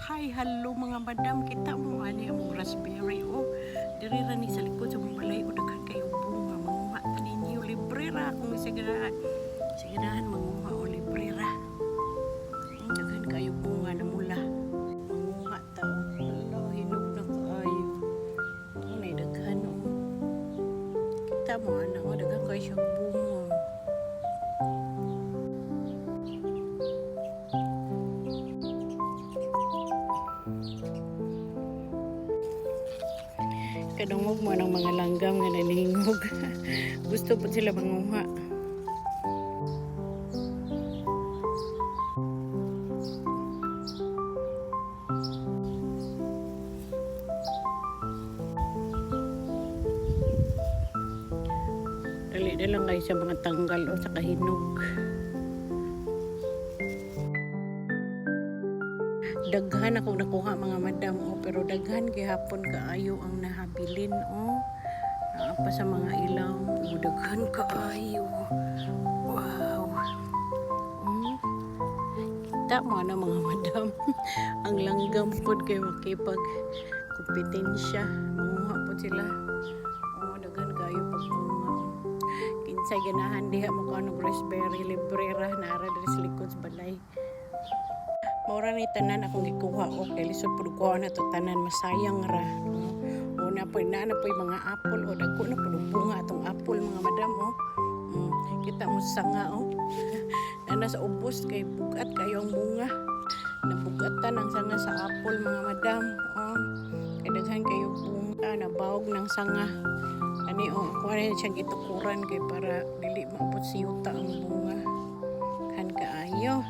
Hi, hello mga madam. Kita mo ani among raspberry o. Diri ra ni sa likod sa mong balay o daghan kayo bunga. Manguha ta ninyo libre ra kung sigarahan. Sigarahan manguha o libre ra. Daghan kayo bunga na mula. Manguha ta o. Hello, hinog na kaayo. Nay daghan o. Kita mo ana o daghan kayo siyang bunga. Kadungog mo ng mga langgam nga naningog. Gusto po sila manguha. Dali na lang kayo sa mga tanggal o sa kahinog. Daghan ako nakuha mga madam o, pero daghan gihapon kaayo ang nahabilin o. Pa sa mga ilaw o, daghan kaayo. Wow. Kita mo na mga madam. Ang langgam po kay makipag kompetensya. Manguha po sila. O, daghan kayo pagbunga. Kinsay ganahan diha mo kanong raspberry libre ra naara diri sa likod sa balay. Maura ni tanan akong gikuha o kay lisod pud ko na to tanan masayang ra. O na po mga apple o dagko na pud bunga atong apple mga madam o. Kita mo sanga o. Na sa ubos kay bugat kayo ang bunga. Nabugatan ang sanga sa apple mga madam o. Kay daghan kayo bunga na bawog ng sanga. Ani o kuha na siyang gitukuran kay para dili maabot siyuta ang bunga. Kan kaayo.